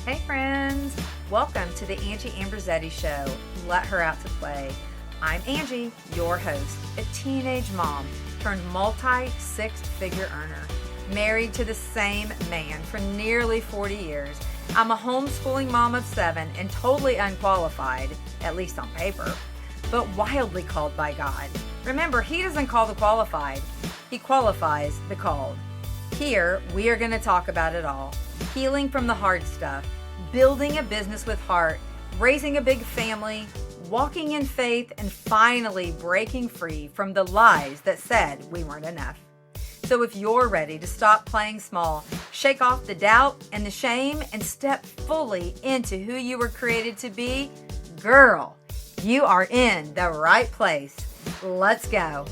Hey friends, welcome to the Angie Ambrosetti Show. Let her out to play. I'm Angie, your host, a teenage mom turned multi-six-figure earner, married to the same man for nearly 40 years. I'm a homeschooling mom of 7 and totally unqualified, at least on paper, but wildly called by God. Remember, He doesn't call the qualified, He qualifies the called. Here, we are going to talk about it all. Healing from the hard stuff, building a business with heart, raising a big family, walking in faith, and finally breaking free from the lies that said we weren't enough. So if you're ready to stop playing small, shake off the doubt and the shame, and step fully into who you were created to be, girl, you are in the right place. Let's go.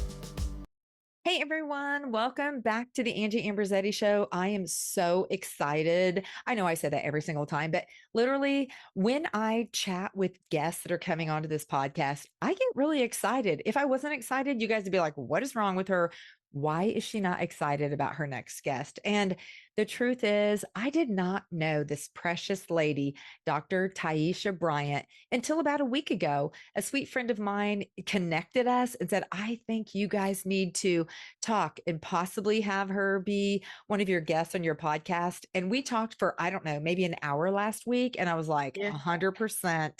Hey everyone, welcome back to the Angie Ambrosetti Show. I am so excited. I know I say that every single time, but literally when I chat with guests that are coming onto this podcast, I get really excited. If I wasn't excited, you guys would be like, what is wrong with her? Why is she not excited about her next guest? And the truth is, I did not know this precious lady, Dr. Tiesha Bryant, until about a week ago. A sweet friend of mine connected us and said, I think you guys need to talk and possibly have her be one of your guests on your podcast. And we talked for, I don't know, maybe an hour last week. And I was like, Yeah. 100%.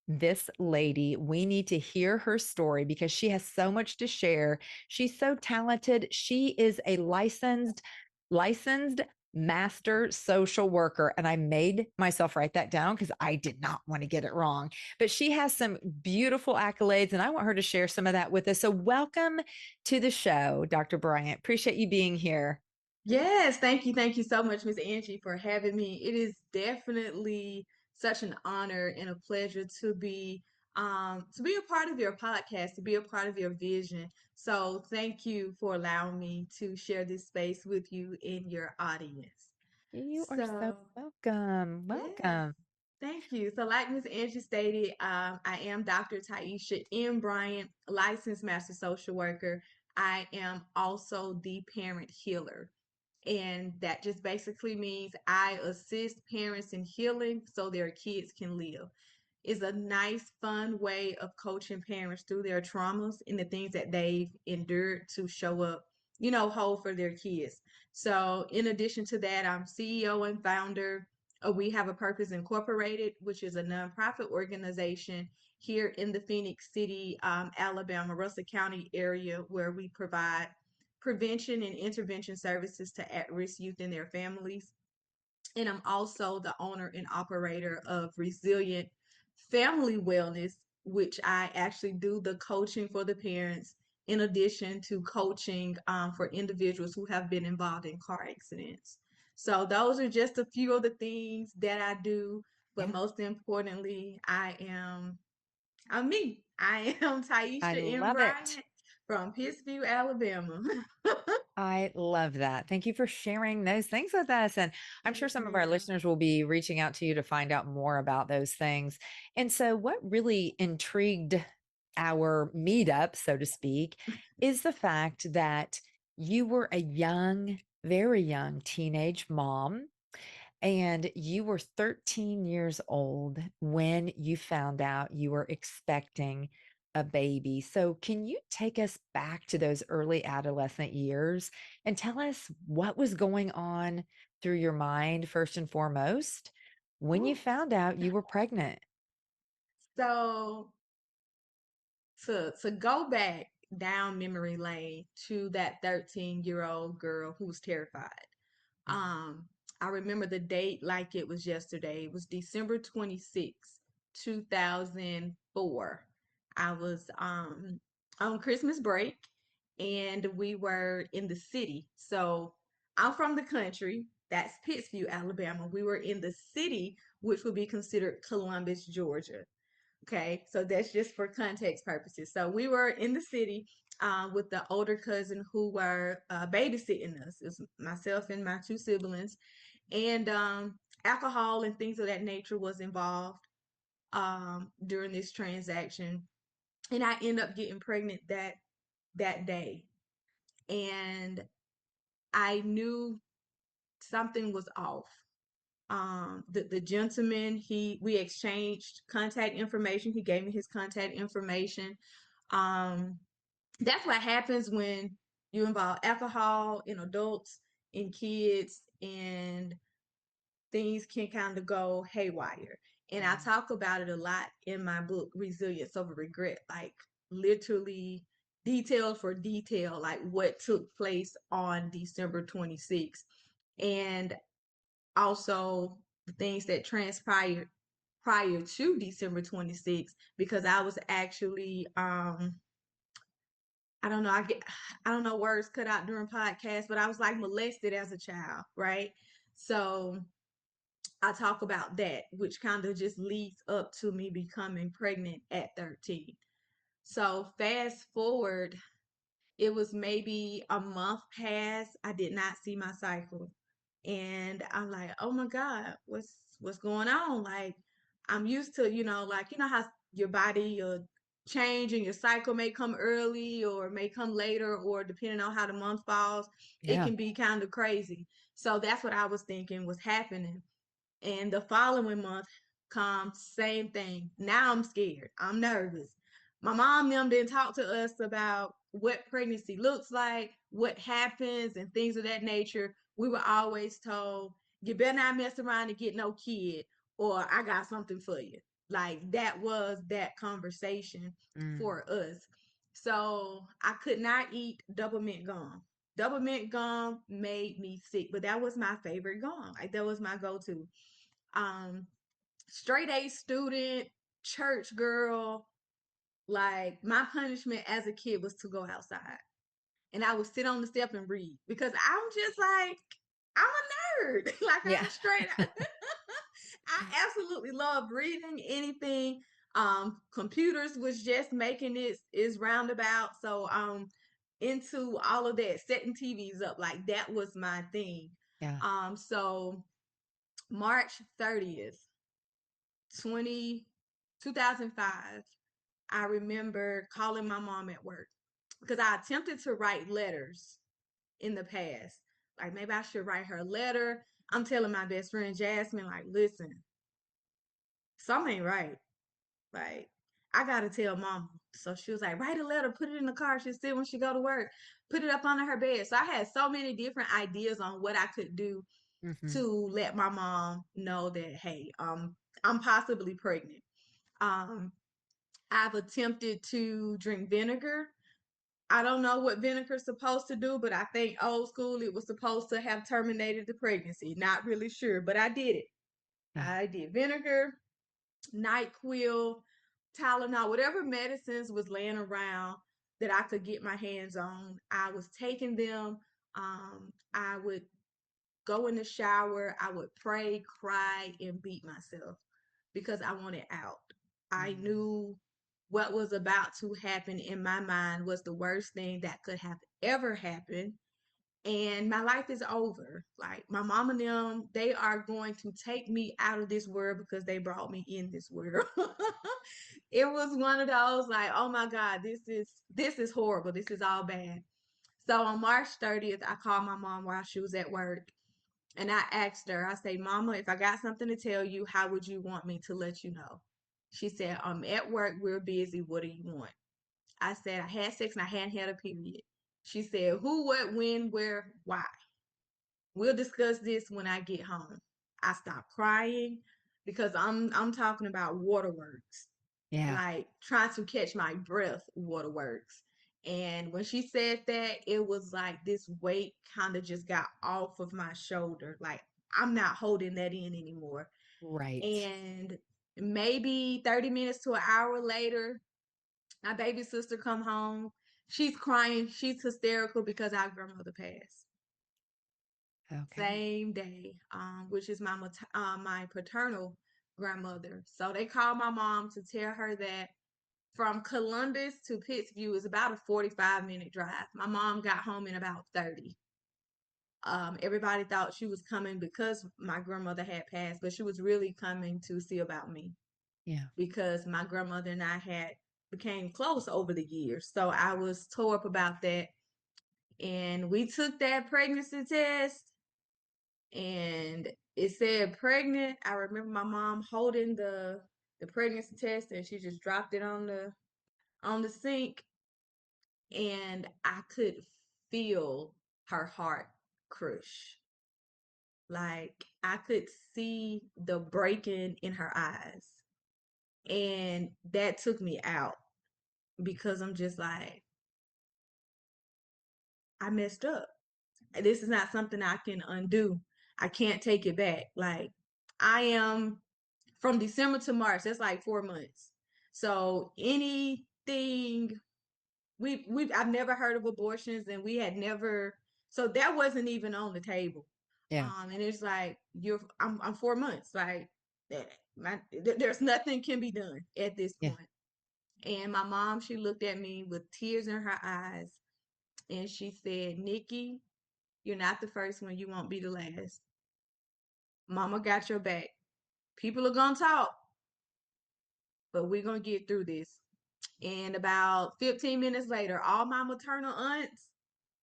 This lady, we need to hear her story because she has so much to share. She's so talented. She is a licensed master social worker. And I made myself write that down because I did not want to get it wrong. But she has some beautiful accolades, and I want her to share some of that with us. So, welcome to the show, Dr. Bryant. Appreciate you being here. Yes, thank you. Thank you so much, Miss Angie, for having me. It is definitely such an honor and a pleasure to be a part of your podcast, to be a part of your vision. So thank you for allowing me to share this space with you and your audience. You are so So, welcome. yes. Welcome. Thank you. So, like Miss Angie stated, I am Dr. Tiesha M. Bryant, licensed master social worker. I am also the parent healer. And that just basically means I assist parents in healing so their kids can live. It's a nice, fun way of coaching parents through their traumas and the things that they've endured to show up, whole for their kids. So, in addition to that, I'm CEO and founder of We Have a Purpose Incorporated, which is a nonprofit organization here in the Phoenix City, Alabama, Russell County area, where we provide prevention and intervention services to at risk youth and their families. And I'm also the owner and operator of Resilient Family Wellness, which I actually do the coaching for the parents, in addition to coaching for individuals who have been involved in car accidents. So those are just a few of the things that I do. But Yeah, most importantly, I'm me. I am I Tiesha M. love it. Bryant from Pittsview, Alabama. I love that. Thank you for sharing those things with us. And I'm sure Yes, some of our ma'am. listeners will be reaching out to you to find out more about those things. And so, what really intrigued our meetup, so to speak, is the fact that you were a young, very young teenage mom, and you were 13 years old when you found out you were expecting a baby. So, can you take us back to those early adolescent years and tell us what was going on through your mind, first and foremost, when you Ooh. found out you were pregnant? So to go back down memory lane to that 13-year-old girl who was terrified. Mhm. Um, I remember the date like it was yesterday. It was December 26th, 2004. I was on Christmas break and we were in the city. So I'm from the country. That's Pittsview, Alabama. We were in the city, which would be considered Columbus, Georgia. Okay, so that's just for context purposes. So we were in the city with the older cousin who were babysitting us. It's myself and my two siblings, and alcohol and things of that nature was involved during this transaction. And I end up getting pregnant that day, and I knew something was off. The gentleman, we exchanged contact information. He gave me his contact information. Um, that's what happens when you involve alcohol in adults, in kids, and things can kind of go haywire. And I Yeah. talk about it a lot in my book, Resilience Over Regret, like literally detail for detail, like what took place on December 26th. And also the things that transpired prior to December 26th, because I was actually I don't know, I don't know words cut out during podcasts, but I was like molested as a child, right? So I talk about that, which kind of just leads up to me becoming pregnant at 13. So fast forward, it was maybe a month past. I did not see my cycle. And I'm like, oh my God, what's going on? Like I'm used to, like how your body change and your cycle may come early or may come later, or depending on how the month falls, it Yeah. can be kind of crazy. So that's what I was thinking was happening. And the following month comes, same thing. Now I'm scared. I'm nervous. My mom and them didn't talk to us about what pregnancy looks like, what happens, and things of that nature. We were always told, you better not mess around and get no kid, or I got something for you. Like that was that conversation Mm. for us. So I could not eat double mint gum. Double mint gum made me sick, but that was my favorite gum. Like that was my go-to. Um, Straight A student, church girl. Like my punishment as a kid was to go outside, and I would sit on the step and read because I'm just like I'm a nerd. Like Yeah. I'm straight. I absolutely love reading anything. Computers was just making it is roundabout, so into all of that, setting TVs up, like that was my thing. Yeah. So March 30th, 2005, I remember calling my mom at work because I attempted to write letters in the past. Like maybe I should write her a letter. I'm telling my best friend Jasmine, like, listen, something ain't right. Like, I gotta tell mama. So she was like, write a letter, put it in the car. She'll see when she go to work, put it up under her bed. So I had so many different ideas on what I could do Hmm. to let my mom know that, hey, I'm possibly pregnant. Um, I've attempted to drink vinegar. I don't know what vinegar's supposed to do, but I think old school it was supposed to have terminated the pregnancy. Not really sure, but I did it. Yeah. I did vinegar, NyQuil, Tylenol, whatever medicines was laying around that I could get my hands on. I was taking them. I would go in the shower. I would pray, cry, and beat myself because I wanted out. I Mm. knew what was about to happen in my mind was the worst thing that could have ever happened. And my life is over. Like my mom and them, they are going to take me out of this world because they brought me in this world. It was one of those like, oh my God, this is horrible. This is all bad. So on March 30th, I called my mom while she was at work. And I asked her, I say, Mama, if I got something to tell you, how would you want me to let you know? She said, I'm at work, we're busy. What do you want? I said, I had sex and I hadn't had a period. She said, who, what, when, where, why? We'll discuss this when I get home. I stopped crying because I'm talking about waterworks, Yeah. like trying to catch my breath, waterworks. And when she said that, it was like this weight kind of just got off of my shoulder. Like I'm not holding that in anymore. Right. And maybe 30 minutes to an hour later, my baby sister come home. She's crying. She's hysterical because our grandmother passed. Okay. Same day, which is my paternal grandmother. So they called my mom to tell her that from Columbus to Pittsview is about a 45-minute drive. My mom got home in about 30. Everybody thought she was coming because my grandmother had passed, but she was really coming to see about me Yeah. because my grandmother and I had became close over the years. So I was tore up about that. And we took that pregnancy test and it said pregnant. I remember my mom holding the pregnancy test, and she just dropped it on the sink, and I could feel her heart crush. Like I could see the breaking in her eyes. And that took me out because I'm just like, I messed up. This is not something I can undo. I can't take it back. Like I am from December to March, that's like 4 months. So anything we've I've never heard of abortions, and we had never, so that wasn't even on the table. Yeah. And it's like I'm 4 months. Like there's nothing can be done at this Yeah. point. And my mom, she looked at me with tears in her eyes, and she said, Nikki, you're not the first one, you won't be the last. Mama got your back. People are gonna talk, but we're gonna get through this. And about 15 minutes later, all my maternal aunts,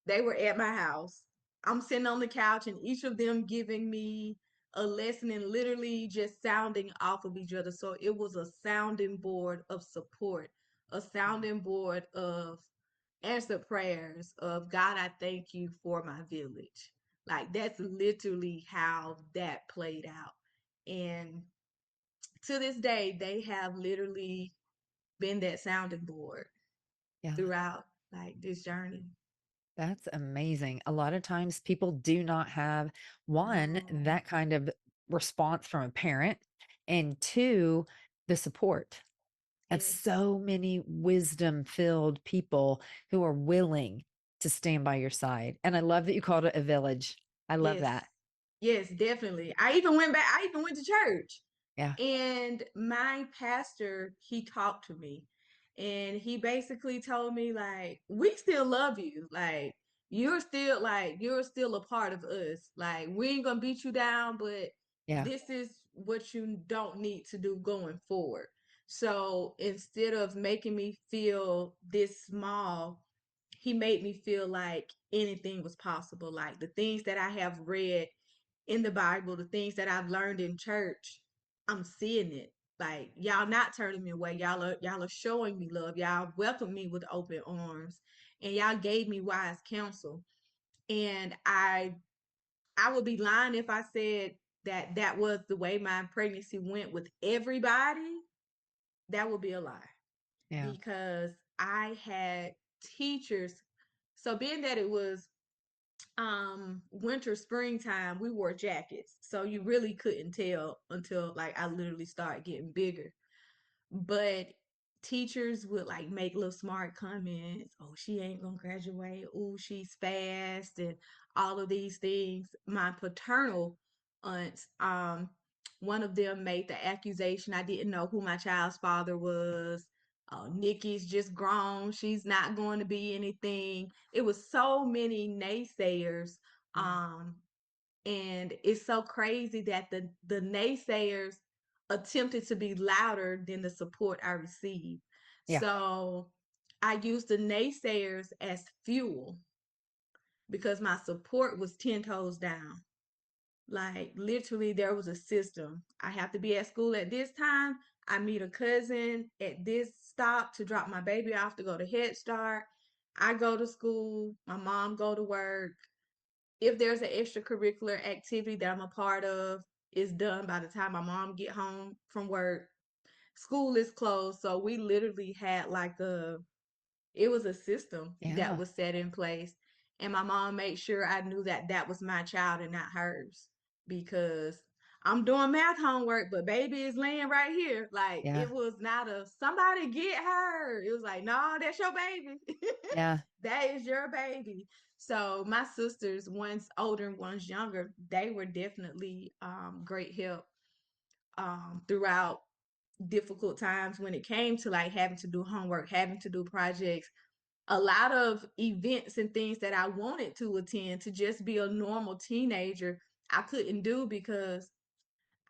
they were at my house. I'm sitting on the couch, and each of them giving me a lesson and literally just sounding off of each other. So it was a sounding board of support, a sounding board of answered prayers, of God, I thank you for my village. Like that's literally how that played out. And to this day, they have literally been that sounding board Yeah. throughout like this journey. That's amazing. A lot of times people do not have one, No. that kind of response from a parent, and two, the support of Yes. so many wisdom filled people who are willing to stand by your side. And I love that you called it a village. I love Yes. that. Yes, definitely. I even went to church. Yeah. And my pastor, he talked to me, and he basically told me like, we still love you. Like you're still a part of us. Like we ain't gonna beat you down, but Yeah. this is what you don't need to do going forward. So instead of making me feel this small, he made me feel like anything was possible. Like the things that I have read in the Bible, the things that I've learned in church, I'm seeing it. Like y'all not turning me away. Y'all are showing me love. Y'all welcome me with open arms, and y'all gave me wise counsel. And I would be lying if I said that that was the way my pregnancy went with everybody. That would be a lie, Yeah. because I had teachers. So being that it was winter springtime, we wore jackets, so you really couldn't tell until like I literally started getting bigger. But teachers would like make little smart comments. Oh, she ain't gonna graduate. Oh, she's fast, and all of these things. My paternal aunts, one of them made the accusation I didn't know who my child's father was. Oh, Nikki's just grown. She's not going to be anything. It was so many naysayers. Mm. Um, and it's so crazy that the naysayers attempted to be louder than the support I received. Yeah. So I used the naysayers as fuel because my support was 10 toes down. Like literally there was a system. I have to be at school at this time. I meet a cousin at this stop to drop my baby off to go to Head Start. I go to school, my mom go to work. If there's an extracurricular activity that I'm a part of, it's done by the time my mom get home from work. School is closed, so we literally had like it was a system that Yeah. was set in place, and my mom made sure I knew that that was my child and not hers, because I'm doing math homework, but baby is laying right here. Like Yeah. it was not a somebody get her. It was like, no, that's your baby. Yeah. That is your baby. So my sisters, one's older and one's younger, they were definitely great help throughout difficult times when it came to like having to do homework, having to do projects, a lot of events and things that I wanted to attend to just be a normal teenager, I couldn't do because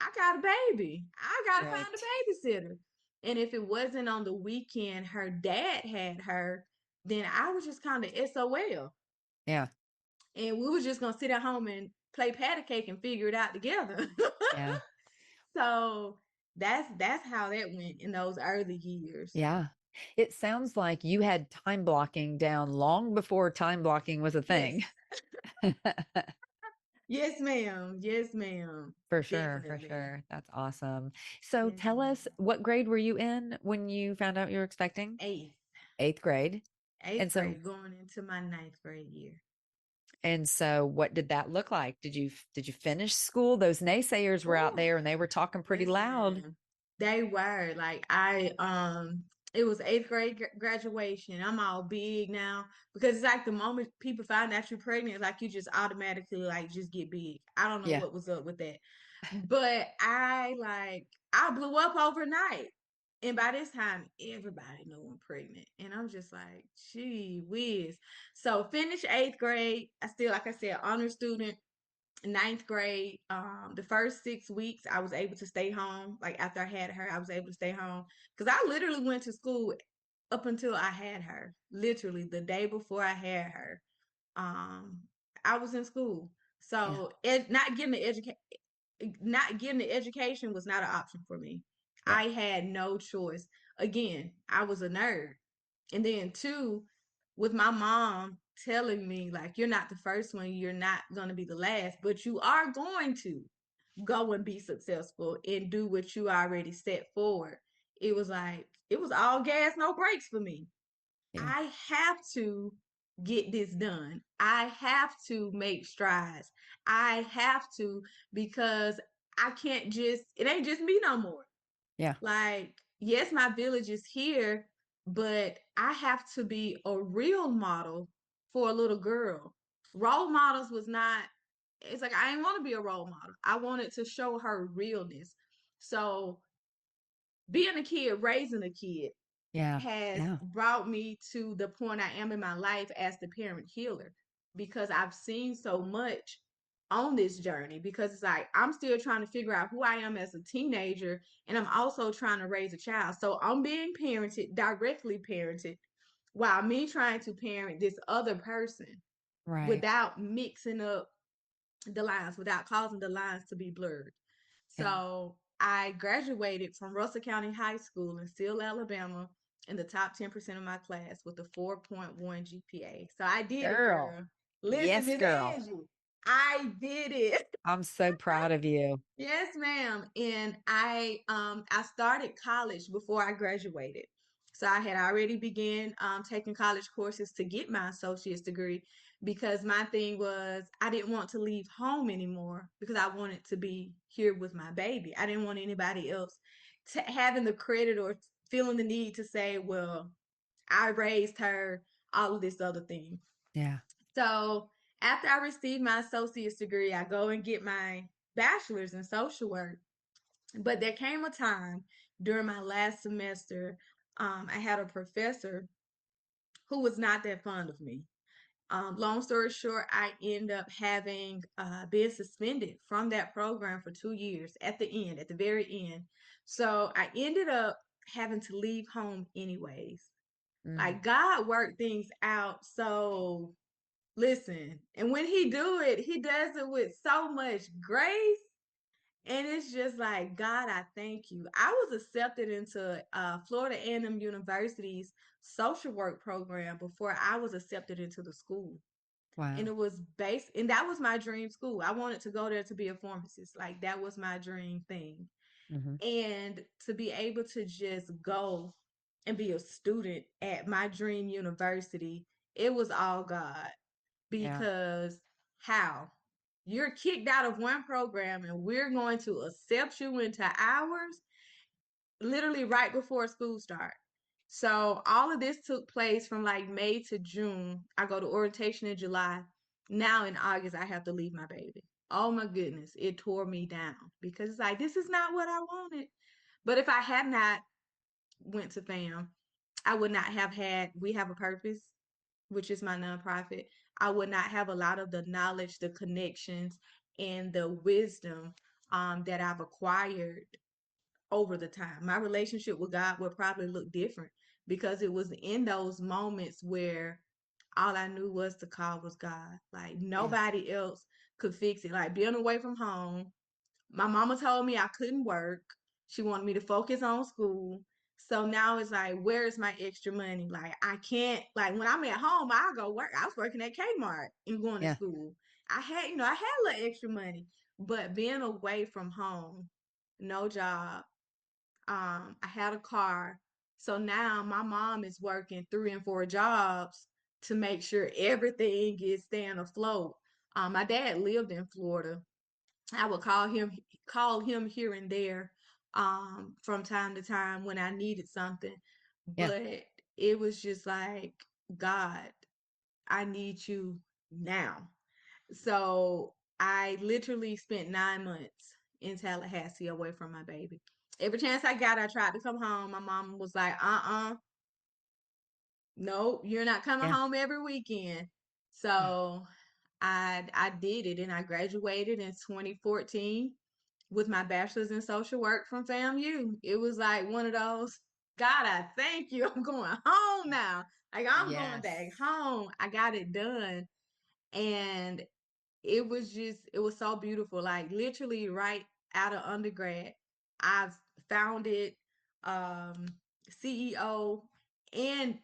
I got a baby. I got to find Right. a babysitter. And if it wasn't on the weekend, her dad had her, then I was just kind of SOL. Yeah. And we was just going to sit at home and play patty cake and figure it out together. Yeah. So that's how that went in those early years. Yeah. It sounds like you had time blocking down long before time blocking was a Yes. thing. Yes, ma'am. Yes, ma'am. For sure, for Definitely. sure. That's awesome. So Yes, tell us, ma'am. what grade were you in when you found out you were expecting? Eighth. Eighth grade. And Eighth so, grade going into my ninth grade year. what did that look like? Did you finish school? Those naysayers were out Ooh, there and they were talking pretty loud. listen. They were like it was eighth grade graduation. I'm all big now because it's like the moment people find out you're pregnant, it's like you just automatically like just get big. I don't know Yeah. what was up with that. But I blew up overnight. And by this time, everybody know I'm pregnant. And I'm just like, gee whiz. So finish eighth grade. I still, like I said, honor student. Ninth grade, the first 6 weeks, I was able to stay home. Like after I had her, I was able to stay home because I literally went to school up until I had her. Literally the day before I had her, um, I was in school. Yeah. So not getting the education was not an option for me. Yeah. I had no choice. Again, I was a nerd. And then two, with my mom telling me like you're not the first one, you're not going to be the last, but you are going to go and be successful and do what you already set forward. It was like it was all gas, no brakes for me. Yeah. I have to get this done. I have to make strides. I have to because I can't just, it ain't just me no more. Yeah. Like, yes, my village is here, but I have to be a real model for a little girl. Role models was not, it's like I didn't want to be a role model. I wanted to show her realness. So being a kid, raising a kid, Yeah. has Yeah. brought me to the point I am in my life as the parent healer because I've seen so much on this journey because it's like I'm still trying to figure out who I am as a teenager and I'm also trying to raise a child. So I'm being parented, directly parented, while me trying to parent this other person Right. without mixing up the lines, without causing the lines to be blurred. Yeah. So I graduated from Russell County High School in Steele, Alabama, in the top 10% of my class with a 4.1 GPA. So I did it, Girl. girl. Listen, Yes, Miss girl. Angie, I did it. I'm so proud of you. Yes, ma'am. And I started college before I graduated. So I had already began taking college courses to get my associate's degree because my thing was I didn't want to leave home anymore because I wanted to be here with my baby. I didn't want anybody else to having the credit or feeling the need to say, well, I raised her, all of this other thing. Yeah. So after I received my associate's degree, I go and get my bachelor's in social work. But there came a time during my last semester, I had a professor who was not that fond of me. Long story short, I end up having been suspended from that program for 2 years at the end, at the very end. So I ended up having to leave home anyways. Mm. Like God worked things out. So listen, and when he do it, he does it with so much grace. And it's just like, God, I thank you. I was accepted into Florida A&M University's social work program before I was accepted into the school. And Wow. it was based, and that was my dream school. I wanted to go there to be a pharmacist. Like that was my dream thing. Hmm. And to be able to just go and be a student at my dream university, it was all God Yeah. because how? You're kicked out of one program and we're going to accept you into ours literally right before school start. So all of this took place from like May to June. I go to orientation in July. Now in August, I have to leave my baby. Oh my goodness, it tore me down because it's like this is not what I wanted. But if I had not went to FAM, I would not have had We Have a Purpose, which is my nonprofit. I would not have a lot of the knowledge, the connections, and the wisdom that I've acquired over the time. My relationship with God would probably look different because it was in those moments where all I knew was to call was God. Like Yeah. nobody else could fix it. Like being away from home, my mama told me I couldn't work. She wanted me to focus on school. So now it's like, where's my extra money? Like I can't, like when I'm at home, I go work. I was working at Kmart and going to Yeah. school. I had a little extra money, but being away from home, no job. I had a car. So now my mom is working 3 and 4 jobs to make sure everything is staying afloat. My dad lived in Florida. I would call him here and there, from time to time when I needed something. Yeah. But it was just like, God, I need you now. So I literally spent 9 months in Tallahassee away from my baby. Every chance I got, I tried to come home. My mom was like, no, you're not coming Yeah. home every weekend. So I did it, and I graduated in 2014 with my bachelor's in social work from FAMU. It was like one of those, God, I thank you. I'm going home now. Like I'm going Yes. back home. I got it done. And it was so beautiful. Like literally right out of undergrad, I've founded, um, CEO and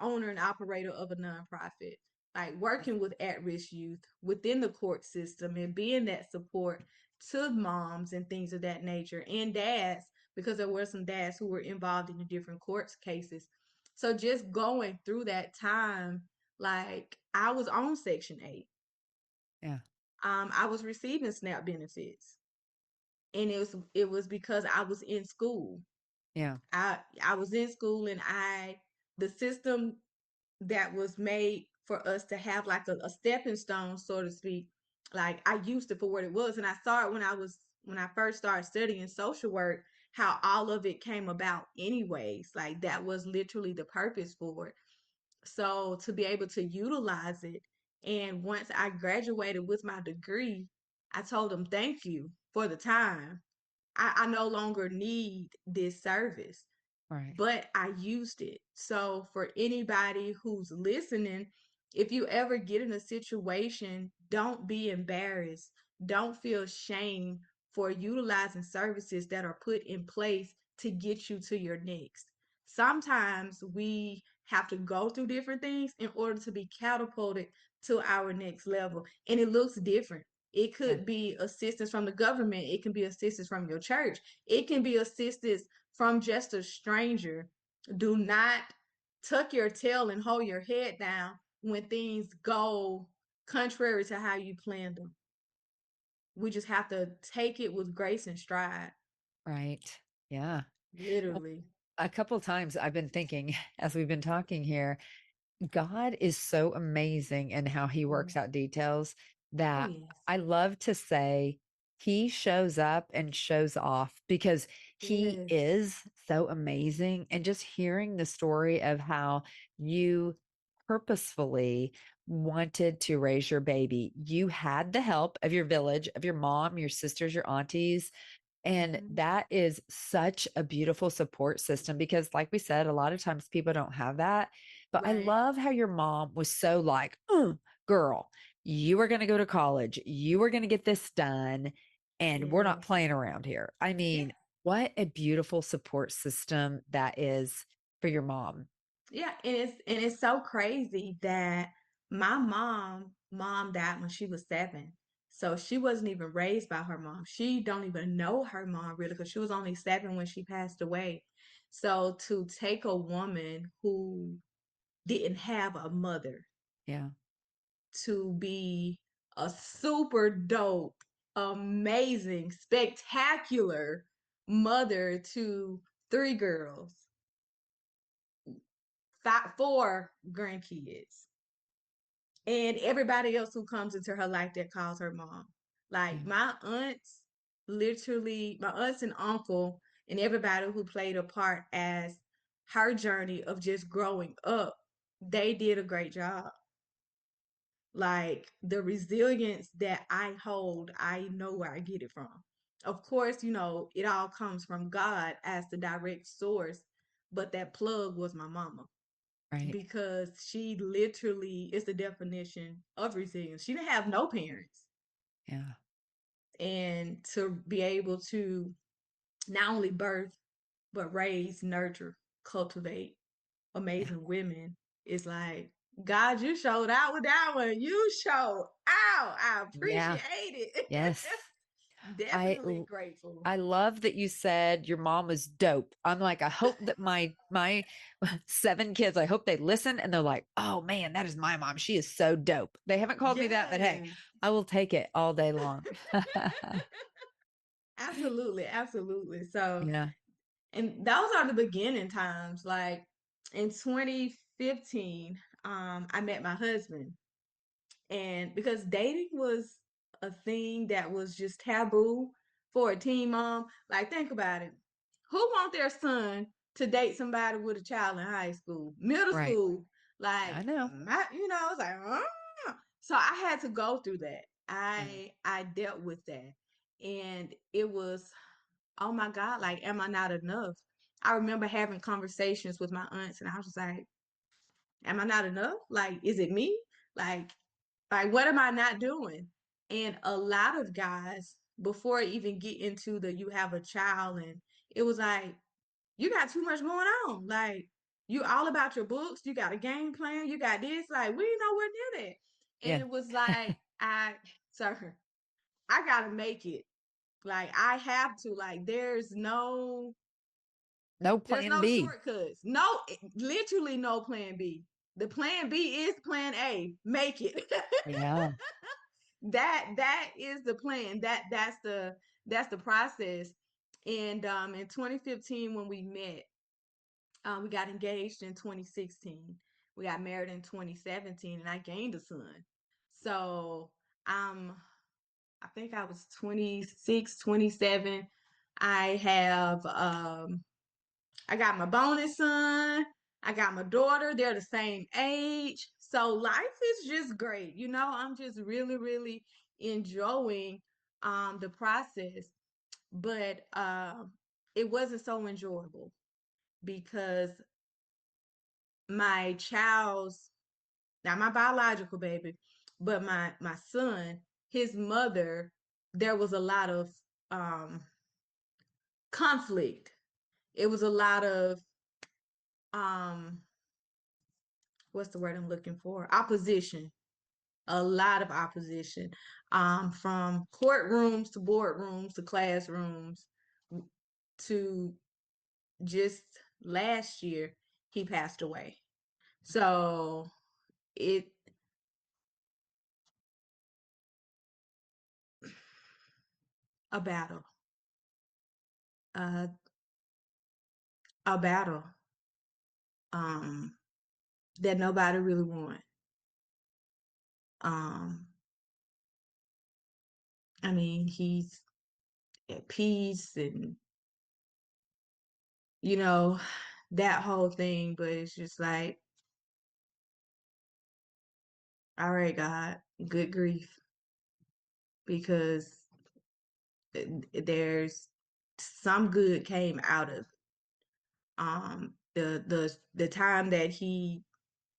owner and operator of a nonprofit. Like working with at-risk youth within the court system and being that support to moms and things of that nature and dads, because there were some dads who were involved in the different courts cases. So just going through that time, like I was on Section 8. Yeah. I was receiving SNAP benefits, and it was because I was in school. Yeah. I was in school, and the system that was made for us to have like a stepping stone, so to speak. Like I used it for what it was, and I saw it when I first started studying social work. How all of it came about, anyways. Like that was literally the purpose for it. So to be able to utilize it, and once I graduated with my degree, I told them thank you for the time. I no longer need this service, Right. but I used it. So for anybody who's listening, if you ever get in a situation, don't be embarrassed. Don't feel shame for utilizing services that are put in place to get you to your next. Sometimes we have to go through different things in order to be catapulted to our next level, and it looks different. It Yeah. could be assistance from the government, it can be assistance from your church, it can be assistance from just a stranger. Do not tuck your tail and hold your head down when things go contrary to how you planned them. We just have to take it with grace and stride, Right. Yeah. Well, literally. a couple times I've been thinking as we've been talking here, God is so amazing in how he Mm. works out details Oh, that yes. I love to say he shows up and shows off because he Yes. is so amazing. And just hearing the story of how you purposefully wanted to raise your baby, you had the help of your village, of your mom, your sisters, your aunties, and Mhm. that is such a beautiful support system because, like we said, a lot of times people don't have that. But I Right. love how your mom was so like, girl, you are going to go to college. You are going to get this done. And we're not Yes. playing around here. I Yeah. mean, what a beautiful support system that is for your mom. Yeah, and it's so crazy that my mom died when she was 7. So she wasn't even raised by her mom. She don't even know her mom really, because she was only 7 when she passed away. So to take a woman who didn't have a mother Yeah. to be a super dope, amazing, spectacular mother to 3 girls, 4 grandkids, and everybody else who comes into her life that calls her mom. Yeah. Like my aunts, literally, my aunts and uncle, and everybody who played a part as her journey of just growing up, they did a great job. Like the resilience that I hold, I know where I get it from. Of course, it all comes from God as the direct source, but that plug was my mama, Right. because she literally is the definition of resilience. She didn't have no parents. Yeah. And to be able to not only birth, but raise, nurture, cultivate Yeah. amazing women is like, God, you showed out with that one. You showed out. I Yeah. appreciate it. Yes. I Definitely grateful. I love that you said your mom was dope. I'm like, I hope that my 7 kids, I hope they listen and they're like, oh man, that is my mom. She is so dope. They haven't called me that, but hey, Yes. I will take it all day long. Absolutely, absolutely. So, Yeah. and those are the beginning times. Like in 2015, I met my husband. And because dating was a thing that was just taboo for a teen mom, like think about it. Who want their son to date somebody with a child in high school, middle Right. school? I Like, know. it's like, so I had to go through that. Mm. I dealt with that, and it was, oh my God, like, am I not enough? I remember having conversations with my aunts, and I was just like, am I not enough? Like, is it me? Like, like, what am I not doing? And a lot of guys, before I even get into the you have a child, and it was like, you got too much going on. Like, you all about your books, you got a game plan, you got this, like, we ain't nowhere near that. And Yeah. it was like, sir, I gotta make it. Like, I have to, like, No there's plan no B. shortcuts. No, literally no plan B. The plan B is plan A. Make it. Yeah. That is the plan. That's the process. And in 2015 when we met, we got engaged in 2016. We got married in 2017, and I gained a son. So I think I was 26, 27. I have I got my bonus son. I got my daughter. They're the same age. So life is just great. I'm just really, really enjoying the process. But it wasn't so enjoyable because my child's not my biological baby, but my son, his mother, there was a lot of um conflict. It was a lot of um what's the word I'm looking for? Opposition. A lot of opposition. From courtrooms to boardrooms to classrooms to just last year he passed away. So it a battle. Uh a battle. Um that nobody really want. Um I mean he's at peace and you know that whole thing, but it's just like, all right, God, good grief, because there's some good came out of the time that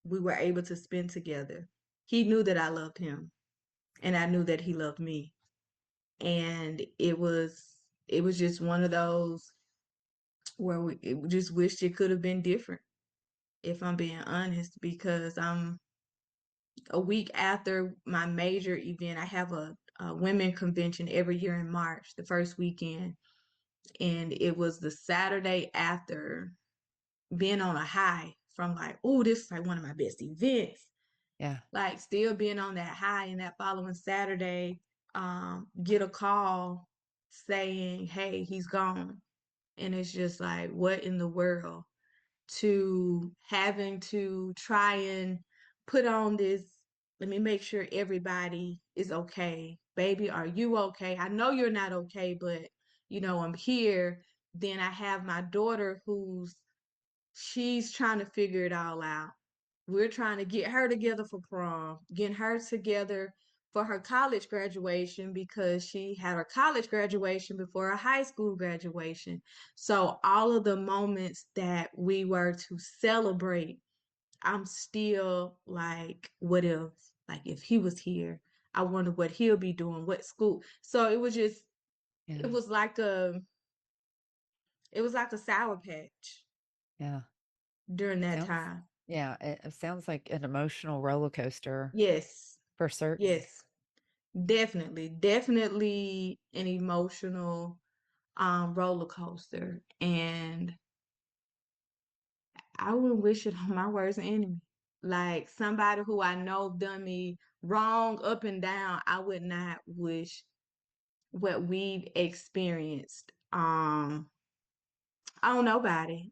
we were able to spend together. He knew that I loved him, and I knew that he loved me, and it was just one of those where we just wished it could have been different, if I'm being honest, because a week after my major event, I have a women convention every year in March, the first weekend. And it was the Saturday after, being on a high from like, oh, this is like one of my best events. Yeah. Like still being on that high, and that following Saturday, get a call saying, hey, he's gone. And it's just like, what in the world? To having to try and put on this, let me make sure everybody is okay. Baby, are you okay? I know you're not okay, but I'm here. Then I have my daughter she's trying to figure it all out. We're trying to get her together for prom, getting her together for her college graduation, because she had her college graduation before her high school graduation. So all of the moments that we were to celebrate, I'm still like, what if? Like if he was here, I wonder what he'll be doing, what school. So it was just, it Yeah. was like a, it was like a sour patch Yeah. during that Sounds, time. yeah, it sounds like an emotional roller coaster Yes, for certain. yes, definitely, definitely an emotional roller coaster, and I wouldn't wish it on my worst enemy. Like somebody who I know done me wrong up and down, I would not wish what we've experienced on nobody.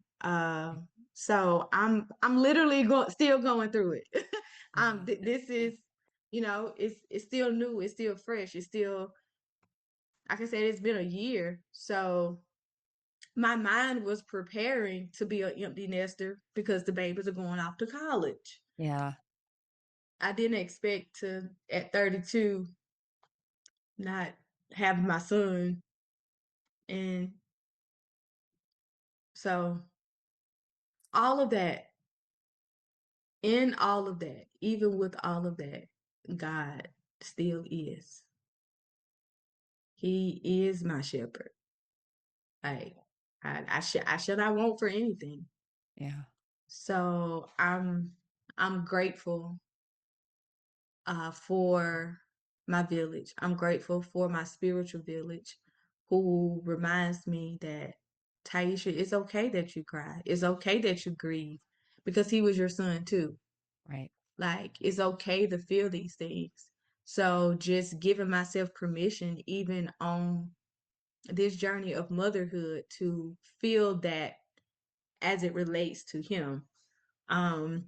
So I'm literally still going through it. Yeah. This is, it's still new, it's still fresh, it's still, like I said, it's been a year. So my mind was preparing to be an empty nester because the babies are going off to college. Yeah. I didn't expect to, at 32, not have my son. And so all of that, in all of that, even with all of that, God still is. He is my shepherd. Like I should not want for anything. Yeah. So I'm grateful for my village. I'm grateful for my spiritual village who reminds me that Tiesha, it's okay that you cry. It's okay that you grieve because he was your son too. Right. Like, it's okay to feel these things. So just giving myself permission, even on this journey of motherhood, to feel that as it relates to him. Um,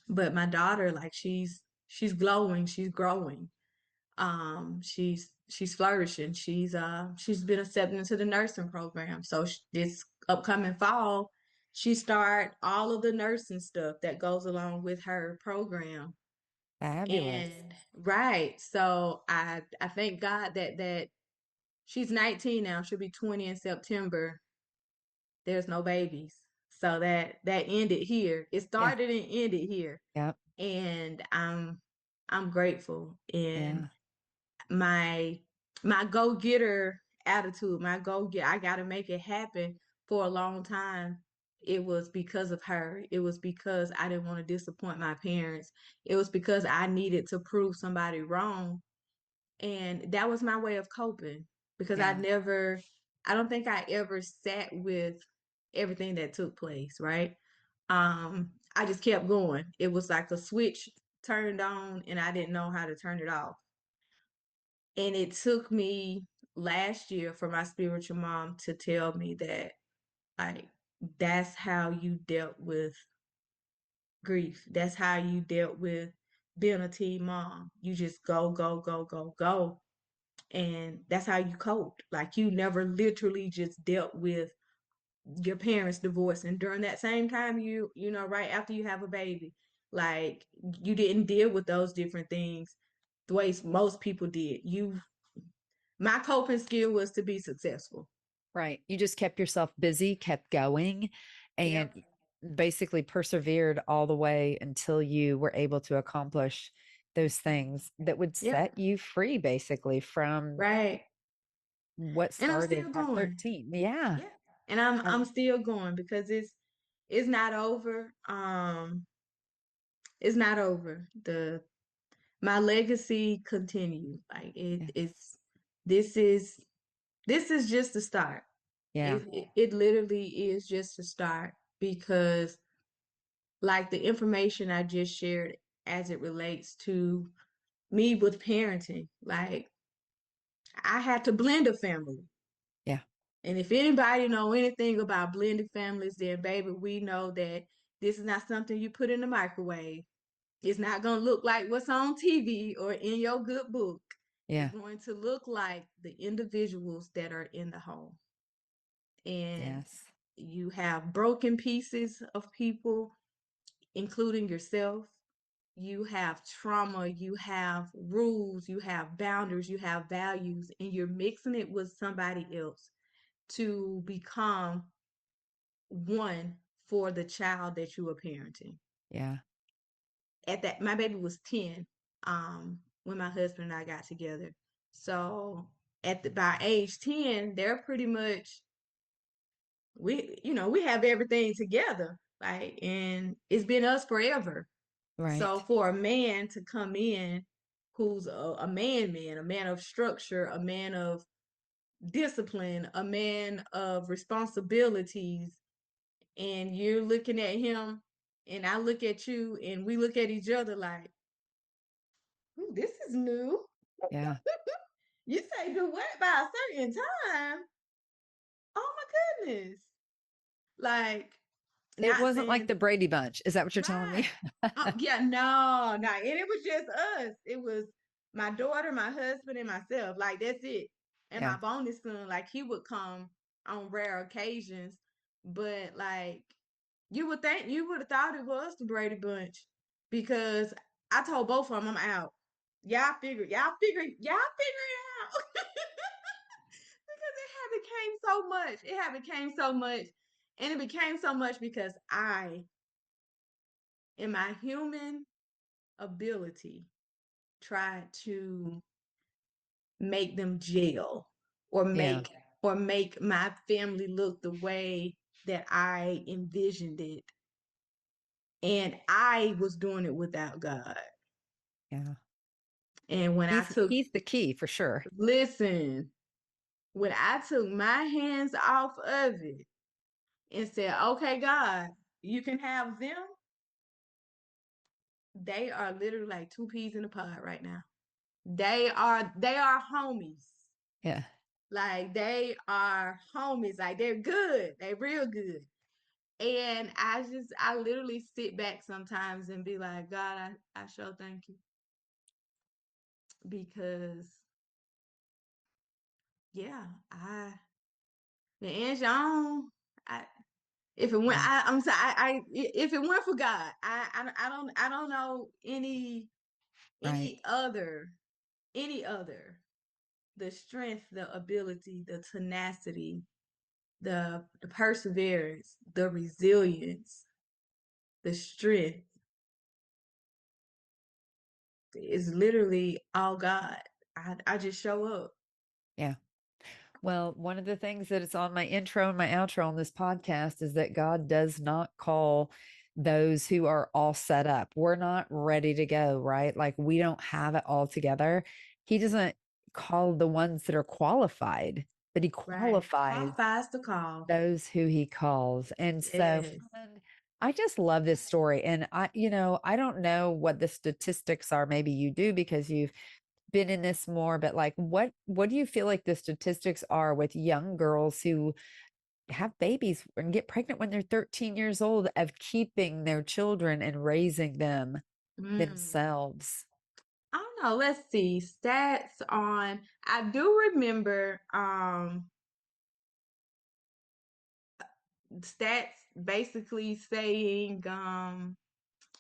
but my daughter, like she's glowing, she's growing. She's flourishing. She's been accepted into the nursing program. So this upcoming fall, she start all of the nursing stuff that goes along with her program. Fabulous. And right, so I thank God that she's 19 now. She'll be 20 in September. There's no babies, so that ended here. It Yeah. started and ended here, Yep. and I'm grateful. And Yeah. my go getter attitude, my go get, I got to make it happen for a long time. It was because of her. It was because I didn't want to disappoint my parents. It was because I needed to prove somebody wrong. And that was my way of coping because Yeah. I don't think I ever sat with everything that took place, right? I just kept going. It was like a switch turned on and I didn't know how to turn it off. And it took me last year for my spiritual mom to tell me that, like, that's how you dealt with grief. That's how you dealt with being a teen mom. You just go, go, go, go, go. And that's how you coped. Like, you never literally just dealt with your parents' divorce. And during that same time, right after you have a baby, like, you didn't deal with those different things the way most people did. My coping skill was to be successful. Right. You just kept yourself busy, kept going, and Yep. basically persevered all the way until you were able to accomplish those things that would Yep. set you free, basically, from Right. what And I'm started still at going. 13. Yeah. Yeah. And I'm Um, I'm still going because it's not over. It's not over. The My legacy continues. Like yeah. this is this is just the start. Yeah. It literally is just a start because, like, the information I just shared as it relates to me with parenting, like, I had to blend a family. Yeah. And if anybody know anything about blended families, then baby, we know that this is not something you put in the microwave. It's not going to look like what's on TV or in your good book. It's Yeah. going to look like the individuals that are in the home. And Yes. you have broken pieces of people, including yourself. You have trauma, you have rules, you have boundaries, you have values, and you're mixing it with somebody else to become one for the child that you are parenting. Yeah. At that, my baby was 10. when my husband and I got together. So by age 10, they're pretty much we have everything together. Like, and it's been us forever. So Right. for a man to come in who's a man, a man of structure, a man of discipline, a man of responsibilities, and you're looking at him and I look at you and we look at each other like, "Ooh, this is new." Yeah. You say do what by a certain time? Oh my goodness. Like, It not wasn't like saying the Brady Bunch. Is that what you're telling me? right. Yeah, no, no. And it was just us. It was my daughter, my husband, and myself. Like, that's it. And Yeah. my bonus son, like, he would come on rare occasions. But, like, you would have thought it was the Brady Bunch because I told both of them I'm out. Y'all figure it out. Because it had became so much. It had became so much. And it became so much because in my human ability, tried to make them jail or Yeah. make my family look the way that I envisioned it. And I was doing it without God. Yeah. And when I took He's the key for sure. listen, when I took my hands off of it and said, "Okay, God, you can have them," they are literally like two peas in a pod right now. They are homies. Yeah. Like, they are homies. Like, they're good. They real good. And I literally sit back sometimes and be like, God, I sure thank you. Because yeah, the Angie on, I if it went Yeah. I'm sorry, if it went for God, I don't know Right. any other any other the strength, the ability, the tenacity, the perseverance, the resilience, the strength is literally all God. I just show up. Yeah. Well, one of the things that is on my intro and my outro on this podcast is that God does not call those who are all set up. We're not ready to go, right? Like, we don't have it all together. He doesn't call the ones that are qualified, but he Right. qualifies Qualifies the call. those who he calls. And so, Yes. friend, I just love this story. And I don't know what the statistics are. Maybe you do because you've been in this more, but like, what do you feel like the statistics are with young girls who have babies and get pregnant when they're 13 years old, of keeping their children and raising them Mm. themselves? I don't know. Let's see. Stats on I do remember stats basically saying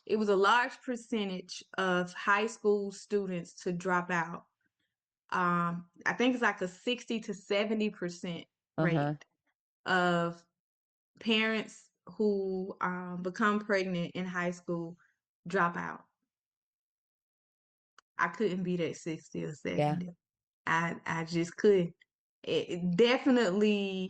it was a large percentage of high school students to drop out. I think it's like a 60 to 70% Uh-huh. rate of parents who become pregnant in high school drop out. I couldn't be that 60 or Yeah. 70. I just couldn't. It definitely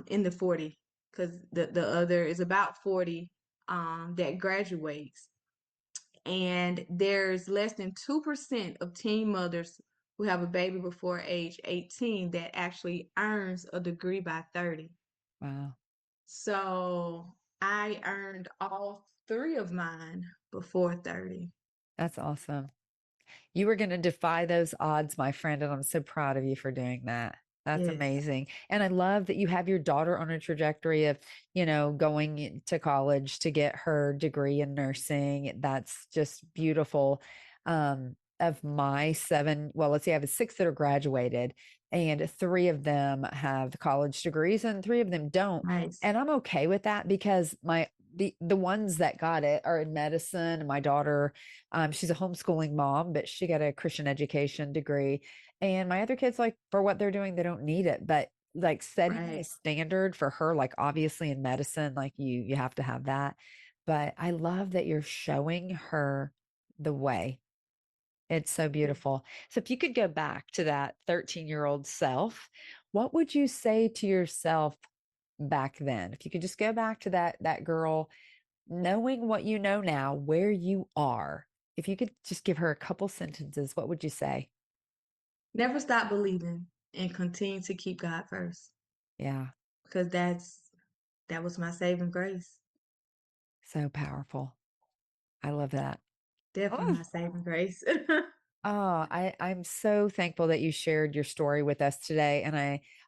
in the 40 because the other is about 40 that graduates. And there's less than 2% of teen mothers who have a baby before age 18 that actually earns a degree by 30. Wow. So I earned all three of mine before 30. That's awesome. You were going to defy those odds, my friend, and I'm so proud of you for doing that. That's Yes, amazing. And I love that you have your daughter on a trajectory of, going to college to get her degree in nursing. That's just beautiful. Of my seven, well, let's see, I have six that are graduated, and three of them have college degrees and three of them don't. nice. And I'm okay with that because the ones that got it are in medicine. My daughter, she's a homeschooling mom, but she got a Christian education degree. And my other kids, like, for what they're doing, they don't need it. But like, setting a Right. standard for her, like, obviously in medicine, like, you have to have that. But I love that you're showing her the way. It's so beautiful. So if you could go back to that 13-year-old self, what would you say to yourself back then? If you could just go back to that girl, knowing what you know now, where you are, if you could just give her a couple sentences, what would you say? Never stop believing and continue to keep God first Yeah, because that was my saving grace. so powerful. I love that. Definitely Oh, my saving grace. oh, I'm so thankful that you shared your story with us today. And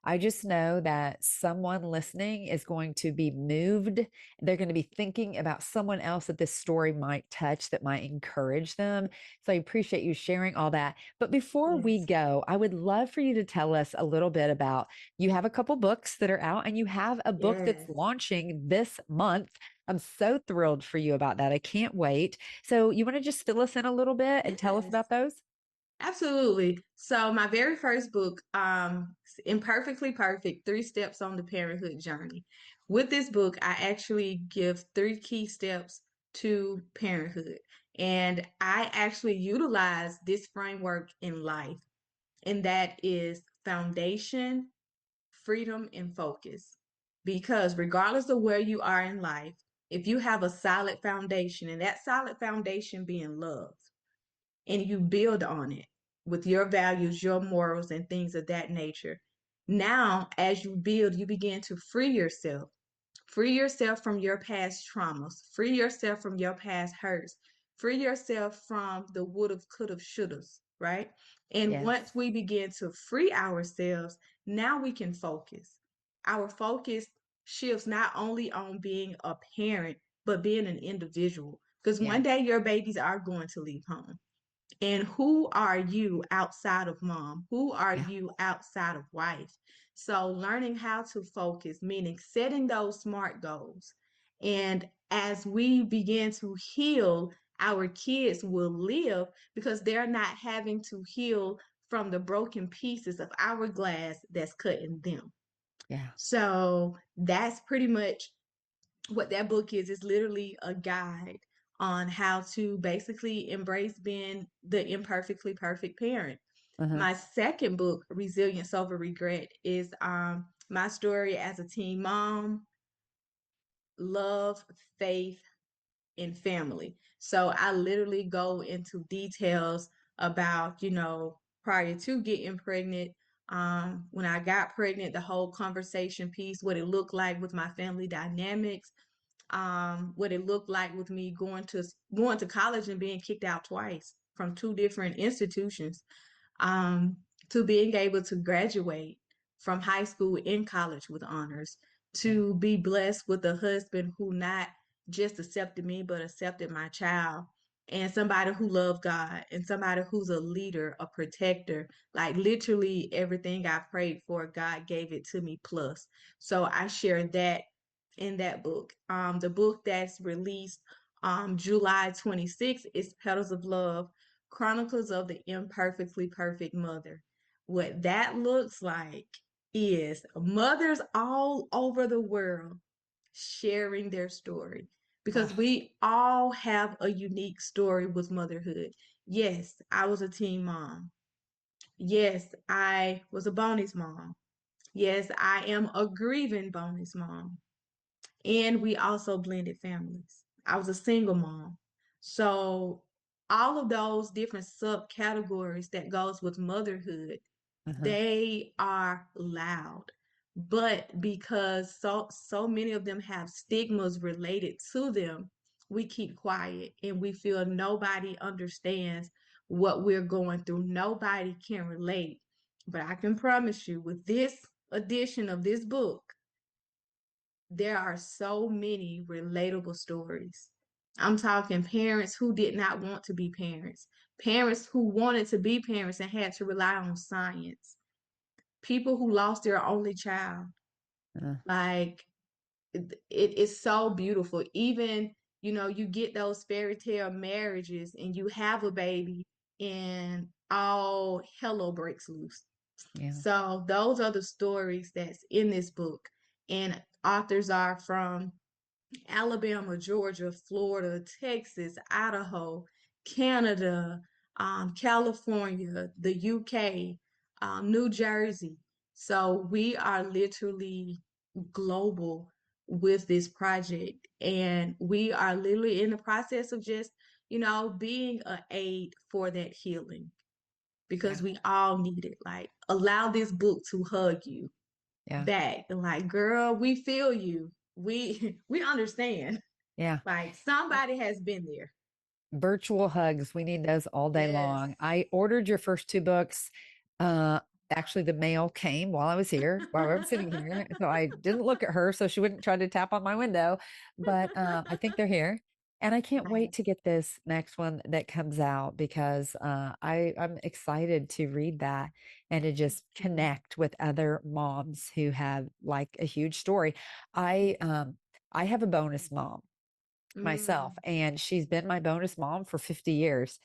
I just know that someone listening is going to be moved. They're going to be thinking about someone else that this story might touch, that might encourage them. So I appreciate you sharing all that. But before we Yes. go, I would love for you to tell us a little bit about, you have a couple books that are out and you have a book that's Yes. launching this month. I'm so thrilled for you about that. I can't wait. So you want to just fill us in a little bit and tell us Yes. about those? Absolutely. So my very first book, Imperfectly Perfect, 3 Steps on the Parenthood Journey. With this book, I actually give 3 key steps to parenthood. And I actually utilize this framework in life, and that is foundation, freedom, and focus. Because regardless of where you are in life, if you have a solid foundation, and that solid foundation being love, and you build on it with your values, your morals, and things of that nature. Now, as you build, you begin to free yourself. Free yourself from your past traumas. Free yourself from your past hurts. Free yourself from the would've, could've, should've, right? And once Yes. we begin to free ourselves, now we can focus. Our focus shifts not only on being a parent, but being an individual. Because Yeah. one day your babies are going to leave home. And who are you outside of mom? Who are Yeah. you outside of wife? So, learning how to focus, meaning setting those smart goals. And as we begin to heal, our kids will live because they're not having to heal from the broken pieces of our glass that's cutting them. Yeah. So, that's pretty much what that book is literally a guide on how to basically embrace being the imperfectly perfect parent. Uh-huh. My second book, Resilience Over Regret, is my story as a teen mom, love, faith, and family. So I literally go into details about, prior to getting pregnant, when I got pregnant, the whole conversation piece, what it looked like with my family dynamics, what it looked like with me going to college and being kicked out twice from 2 different institutions, um, to being able to graduate from high school in college with honors, Yeah. to be blessed with a husband who not just accepted me but accepted my child, and somebody who loved God, and somebody who's a leader, a protector. Like literally everything I prayed for, God gave it to me plus. So I share that in that book. The book that's released July 26th is Petals of Love, Chronicles of the Imperfectly Perfect Mother. What that looks like is mothers all over the world sharing their story, because Oh, we all have a unique story with motherhood. Yes, I was a teen mom. Yes, I was a bonus mom. Yes, I am a grieving bonus mom. And we also blended families. I was a single mom. So all of those different subcategories that goes with motherhood, uh-huh. they are loud. But because so many of them have stigmas related to them, we keep quiet and we feel nobody understands what we're going through. Nobody can relate. But I can promise you, with this edition of this book, there are so many relatable stories. I'm talking parents who did not want to be parents, parents who wanted to be parents and had to rely on science, people who lost their only child. Uh, Like it is so beautiful. Even, you get those fairy tale marriages and you have a baby and all hello breaks loose. yeah. So those are the stories that's in this book. And authors are from Alabama, Georgia, Florida, Texas, Idaho, Canada. California, the UK, New Jersey. So we are literally global with this project, and we are literally in the process of just, being an aid for that healing Yeah. because we all need it. Like, allow this book to hug you Yeah. back and like, girl, we feel you. We we understand. Yeah. Like somebody has been there. Virtual hugs. We need those all day Yes. long. I ordered your first two books. Uh, Actually, the mail came while I was here, while I'm sitting here. So I didn't look at her so she wouldn't try to tap on my window. But I think they're here. And I can't wait to Nice. get this next one that comes out because I'm excited to read that and to just Mhm. connect with other moms who have like a huge story. I have a bonus mom myself, Mm, and she's been my bonus mom for 50 years,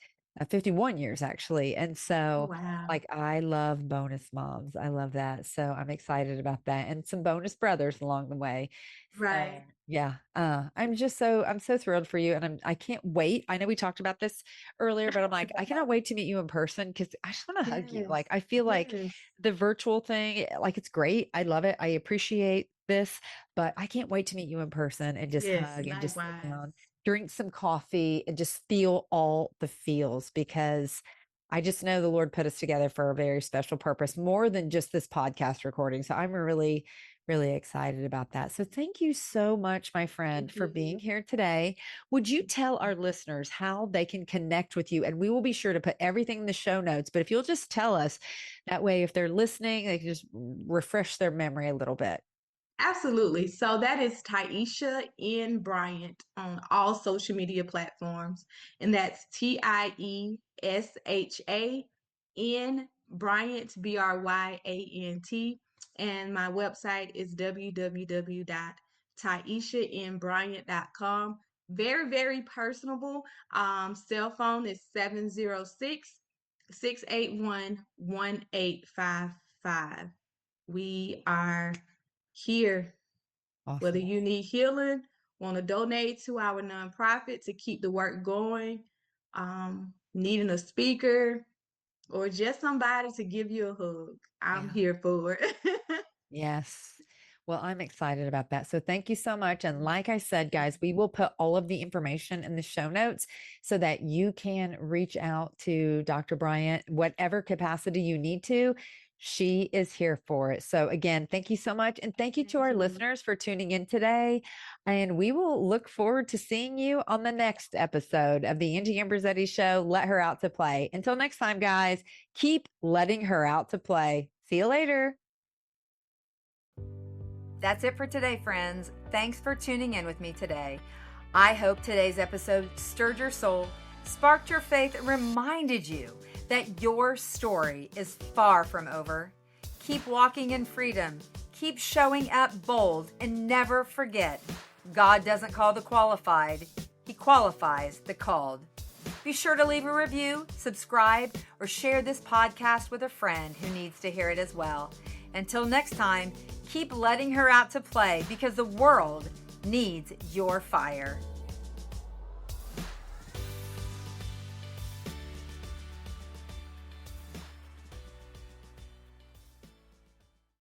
51 years actually. And oh so wow. like I love bonus moms. I love that. So I'm excited about that and some bonus brothers along the way. So Right. yeah, I'm so thrilled for you, and I can't wait. I know we talked about this earlier, but I'm like I cannot wait to meet you in person because I just want to hug you. Yes. Like I feel like Yes. the virtual thing, like it's great. I love it. I appreciate this, but I can't wait to meet you in person and just Yes. hug and just sit Likewise. down, drink some coffee, and just feel all the feels because I just know the Lord put us together for a very special purpose, more than just this podcast recording. So I'm really, really excited about that. So thank you so much, my friend, Thank for being you. here today. Would you tell our listeners how they can connect with you? And we will be sure to put everything in the show notes. But if you'll just tell us that way, if they're listening, they can just refresh their memory a little bit. Absolutely. So that is Tiesha N. Bryant on all social media platforms. And that's Tiesha Bryant, Bryant. And my website is www.tieshanbryant.com. Very, very personable. Cell phone is 706-681-1855. We are here. Whether Awesome. you need healing, want to donate to our nonprofit to keep the work going, needing a speaker, or just somebody to give you a hug, I'm Yeah. here for it. Yes. Well, I'm excited about that. So thank you so much. And like I said, guys, we will put all of the information in the show notes so that you can reach out to Dr. Bryant, whatever capacity you need to. She is here for it. So again, thank you so much. And thank you to Thank our you. listeners for tuning in today. And we will look forward to seeing you on the next episode of the Angie Amberzetti Show. Let her out to play. Until next time, guys, keep letting her out to play. See you later. That's it for today, friends. Thanks for tuning in with me today. I hope today's episode stirred your soul, sparked your faith, and reminded you that your story is far from over. Keep walking in freedom, keep showing up bold, and never forget, God doesn't call the qualified, He qualifies the called. Be sure to leave a review, subscribe, or share this podcast with a friend who needs to hear it as well. Until next time, keep letting her out to play because the world needs your fire.